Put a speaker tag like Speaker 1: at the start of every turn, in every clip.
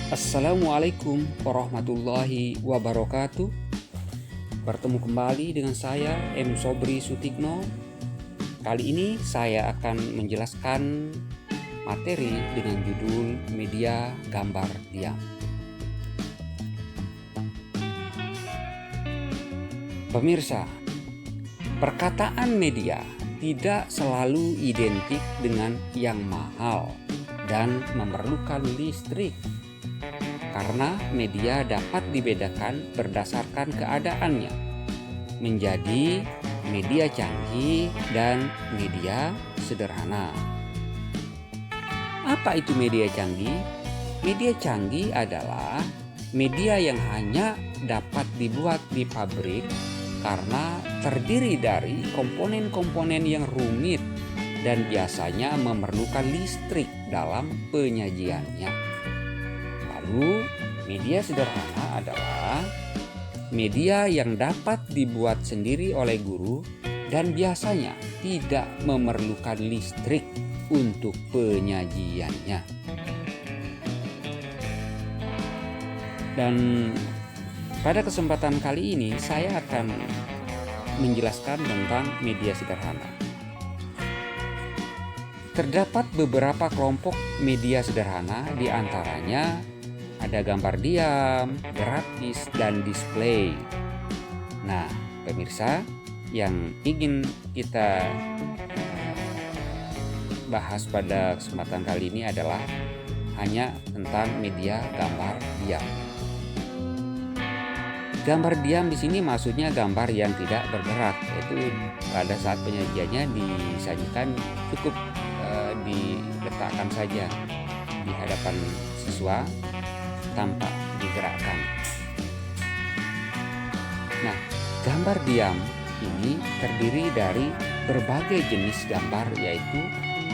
Speaker 1: Assalamualaikum warahmatullahi wabarakatuh. Bertemu kembali dengan saya M. Sobri Sutikno. Kali ini saya akan menjelaskan materi dengan judul media gambar diam. Pemirsa, perkataan media tidak selalu identik dengan yang mahal dan memerlukan listrik. Karena media dapat dibedakan berdasarkan keadaannya menjadi media canggih dan media sederhana. Apa itu media canggih? Media canggih adalah media yang hanya dapat dibuat di pabrik karena terdiri dari komponen-komponen yang rumit dan biasanya memerlukan listrik dalam penyajiannya. Lalu, media sederhana adalah media yang dapat dibuat sendiri oleh guru dan biasanya tidak memerlukan listrik untuk penyajiannya. Dan pada kesempatan kali ini saya akan menjelaskan tentang media sederhana. Terdapat beberapa kelompok media sederhana, di antaranya ada gambar diam, grafis, dan display. Nah, pemirsa, yang ingin kita bahas pada kesempatan kali ini adalah hanya tentang media gambar diam. Gambar diam di sini maksudnya gambar yang tidak bergerak, yaitu pada saat penyajiannya disajikan cukup diletakkan saja di hadapan siswa tanpa digerakkan. Nah, gambar diam ini terdiri dari berbagai jenis gambar, yaitu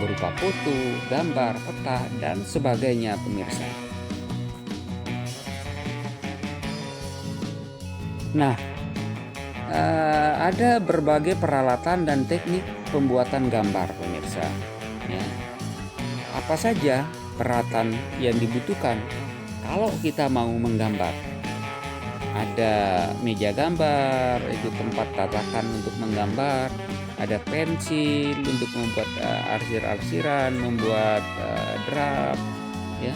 Speaker 1: berupa foto, gambar, peta, dan sebagainya, pemirsa. Nah, ada berbagai peralatan dan teknik pembuatan gambar, pemirsa. Ya. Apa saja peralatan yang dibutuhkan kalau kita mau menggambar? Ada meja gambar, itu tempat tatakan untuk menggambar. Ada pensil untuk membuat arsir-arsiran, membuat draft, ya.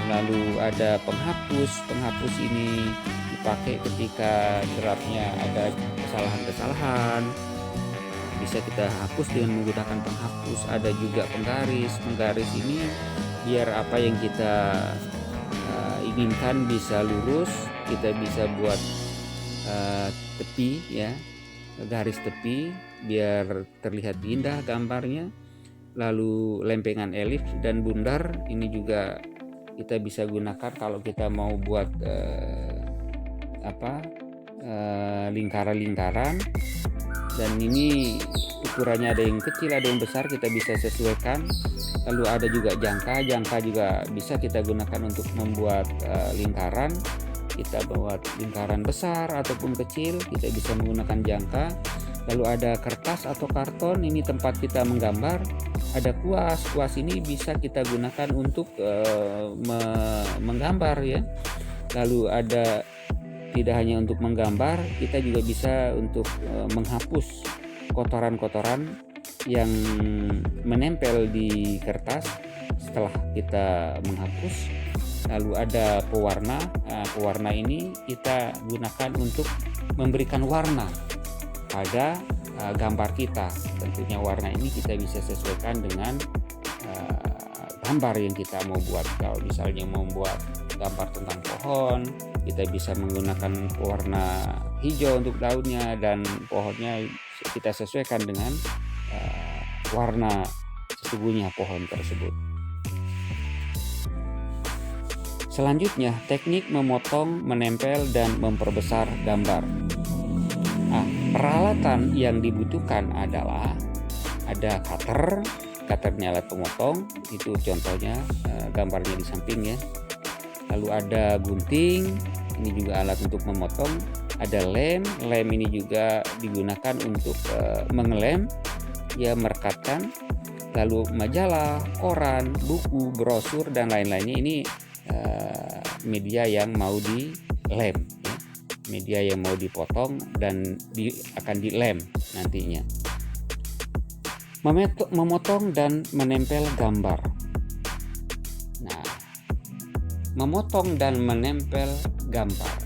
Speaker 1: Lalu ada penghapus. Penghapus ini dipakai ketika draftnya ada kesalahan-kesalahan. Bisa kita hapus dengan menggunakan penghapus. Ada juga penggaris. Penggaris ini biar apa yang kita inginkan bisa lurus. Kita bisa buat tepi, ya, garis tepi biar terlihat indah gambarnya. Lalu lempengan elips dan bundar ini juga kita bisa gunakan kalau kita mau buat lingkaran-lingkaran. Dan ini ukurannya ada yang kecil, ada yang besar, kita bisa sesuaikan. Lalu ada juga jangka juga bisa kita gunakan untuk membuat lingkaran. Kita buat lingkaran besar ataupun kecil, kita bisa menggunakan jangka. Lalu ada kertas atau karton, ini tempat kita menggambar. Ada kuas ini bisa kita gunakan untuk menggambar, ya. Lalu ada tidak hanya untuk menggambar, kita juga bisa untuk menghapus kotoran-kotoran yang menempel di kertas setelah kita menghapus. Lalu ada pewarna. Pewarna ini kita gunakan untuk memberikan warna pada gambar kita. Tentunya warna ini kita bisa sesuaikan dengan gambar yang kita mau buat. Kalau misalnya mau buat gambar tentang pohon, kita bisa menggunakan warna hijau untuk daunnya, dan pohonnya kita sesuaikan dengan warna sesungguhnya pohon tersebut. Selanjutnya, teknik memotong, menempel, dan memperbesar gambar. Peralatan yang dibutuhkan adalah ada cutter. Cutter ini alat pemotong, itu contohnya gambarnya di samping, ya. Lalu ada gunting, ini juga alat untuk memotong. Ada lem ini juga digunakan untuk mengelem, ya, merekatkan. Lalu majalah, koran, buku, brosur, dan lain-lainnya ini media yang mau dilem, ya. Media yang mau dipotong dan akan dilem nantinya. Memotong dan menempel gambar. Nah, memotong dan menempel gambar.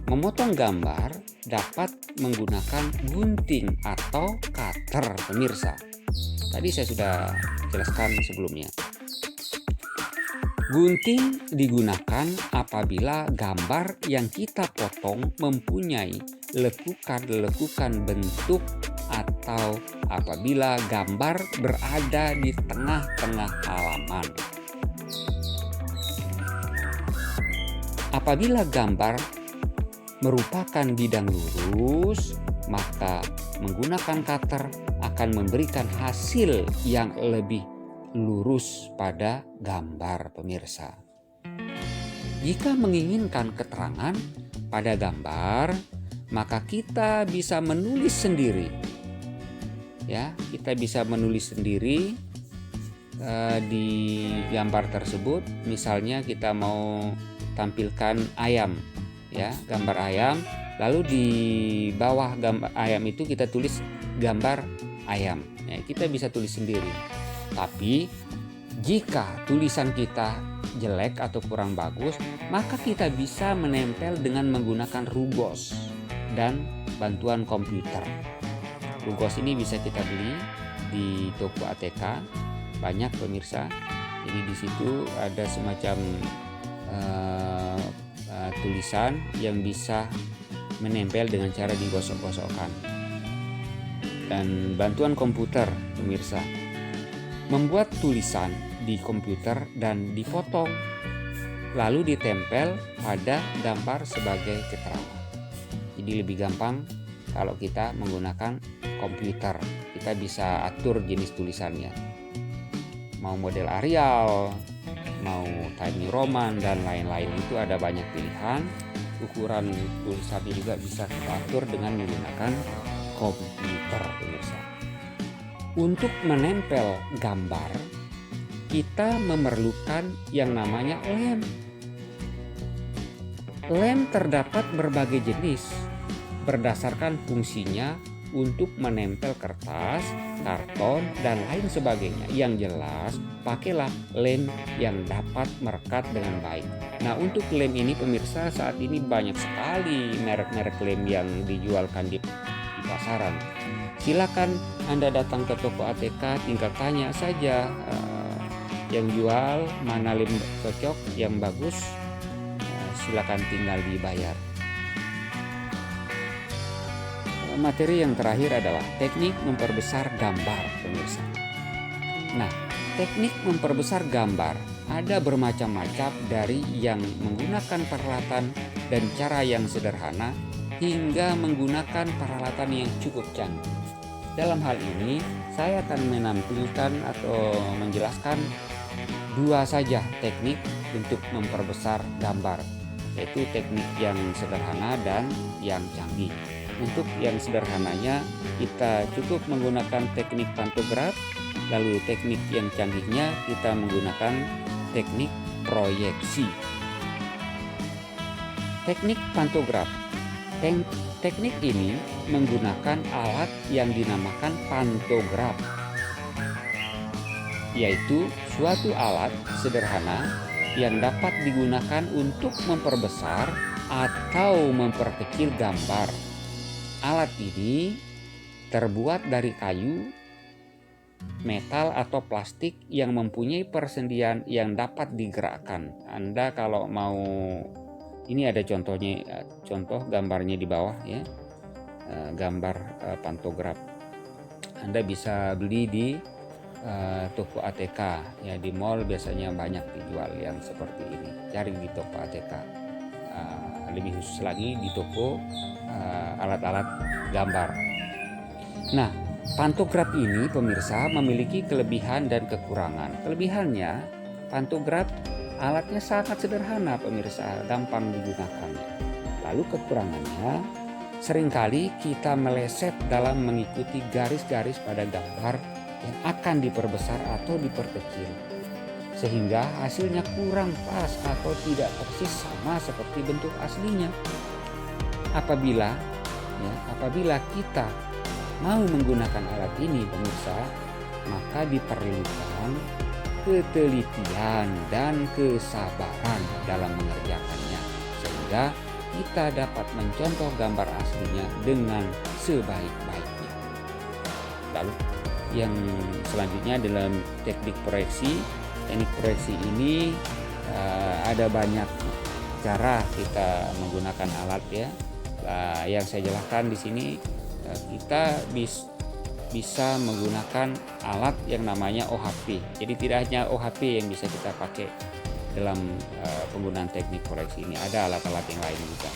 Speaker 1: Memotong gambar dapat menggunakan gunting atau cutter, pemirsa. Tadi saya sudah jelaskan sebelumnya. Gunting digunakan apabila gambar yang kita potong mempunyai lekukan-lekukan bentuk atau apabila gambar berada di tengah-tengah halaman. Apabila gambar merupakan bidang lurus, maka menggunakan cutter akan memberikan hasil yang lebih lurus pada gambar, pemirsa. Jika menginginkan keterangan pada gambar, maka kita bisa menulis sendiri. Ya, kita bisa menulis sendiri di gambar tersebut. Misalnya kita mau tampilkan ayam, ya, gambar ayam, lalu di bawah gambar ayam itu kita tulis gambar ayam. Ya, kita bisa tulis sendiri. Tapi jika tulisan kita jelek atau kurang bagus, maka kita bisa menempel dengan menggunakan rugos dan bantuan komputer. Rugos ini bisa kita beli di toko ATK, banyak, pemirsa. Jadi di situ ada semacam tulisan yang bisa menempel dengan cara digosok-gosokkan. Dan bantuan komputer, pemirsa. Membuat tulisan di komputer dan dipotong lalu ditempel pada gambar sebagai keterangan. Jadi lebih gampang kalau kita menggunakan komputer. Kita bisa atur jenis tulisannya, mau model Arial, mau Times New Roman, dan lain-lain. Itu ada banyak pilihan. Ukuran tulisannya juga bisa kita atur dengan menggunakan komputer, pemirsa. Untuk menempel gambar, kita memerlukan yang namanya lem. Lem terdapat berbagai jenis berdasarkan fungsinya untuk menempel kertas, karton, dan lain sebagainya. Yang jelas, pakailah lem yang dapat merekat dengan baik. Nah, untuk lem ini, pemirsa, saat ini banyak sekali merek-merek lem yang dijualkan di pasaran. Silakan Anda datang ke toko ATK, tinggal tanya saja yang jual mana lem cocok, yang bagus, silakan tinggal dibayar. Materi yang terakhir adalah teknik memperbesar gambar, pemirsa. Nah, teknik memperbesar gambar ada bermacam-macam, dari yang menggunakan peralatan dan cara yang sederhana hingga menggunakan peralatan yang cukup canggih. Dalam hal ini, saya akan menampilkan atau menjelaskan dua saja teknik untuk memperbesar gambar, yaitu teknik yang sederhana dan yang canggih. Untuk yang sederhananya, kita cukup menggunakan teknik pantograf, lalu teknik yang canggihnya kita menggunakan teknik proyeksi. Teknik pantograf. Teknik ini menggunakan alat yang dinamakan pantograf, yaitu suatu alat sederhana yang dapat digunakan untuk memperbesar atau memperkecil gambar. Alat ini terbuat dari kayu, metal, atau plastik yang mempunyai persendian yang dapat digerakkan. Anda kalau mau, ini ada contohnya, contoh gambarnya di bawah, ya, gambar pantograf. Anda bisa beli di toko ATK, ya, di mall biasanya banyak dijual yang seperti ini. Cari di toko ATK. Lebih khusus lagi di toko alat-alat gambar. Nah, pantograf ini, pemirsa, memiliki kelebihan dan kekurangan. Kelebihannya, pantograf alatnya sangat sederhana, pemirsa, gampang digunakannya. Lalu kekurangannya, seringkali kita meleset dalam mengikuti garis-garis pada gambar yang akan diperbesar atau diperkecil. sehingga hasilnya kurang pas atau tidak persis sama seperti bentuk aslinya. Apabila kita mau menggunakan alat ini pemirsa, maka diperlukan ketelitian dan kesabaran dalam mengerjakannya, sehingga kita dapat mencontoh gambar aslinya dengan sebaik-baiknya. Lalu yang selanjutnya dalam teknik proyeksi. Teknik proyeksi ini ada banyak cara kita menggunakan alat ya. Yang saya jelaskan di sini, kita bisa menggunakan alat yang namanya OHP. Jadi tidak hanya OHP yang bisa kita pakai dalam penggunaan teknik proyeksi ini, ada alat-alat yang lain juga.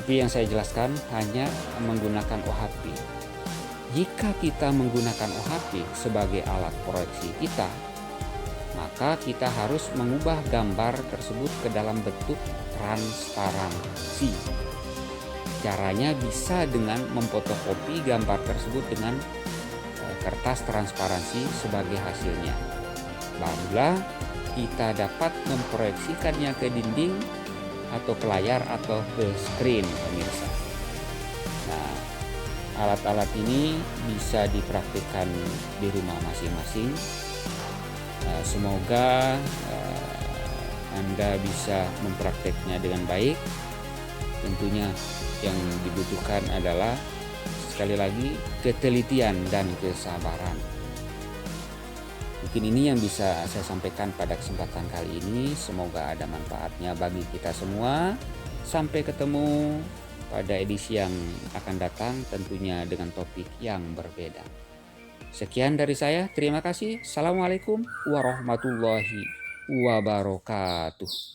Speaker 1: Tapi yang saya jelaskan hanya menggunakan OHP. Jika kita menggunakan OHP sebagai alat proyeksi kita, maka kita harus mengubah gambar tersebut ke dalam bentuk transparansi. Caranya bisa dengan memfotokopi gambar tersebut dengan kertas transparansi sebagai hasilnya. Barulah kita dapat memproyeksikannya ke dinding atau ke layar atau ke screen pemirsa. Nah, alat-alat ini bisa dipraktikkan di rumah masing-masing. Semoga Anda bisa memprakteknya dengan baik. Tentunya yang dibutuhkan adalah sekali lagi ketelitian dan kesabaran. Mungkin ini yang bisa saya sampaikan pada kesempatan kali ini. Semoga ada manfaatnya bagi kita semua. Sampai ketemu pada edisi yang akan datang, tentunya dengan topik yang berbeda. Sekian dari saya, terima kasih. Assalamualaikum warahmatullahi wabarakatuh.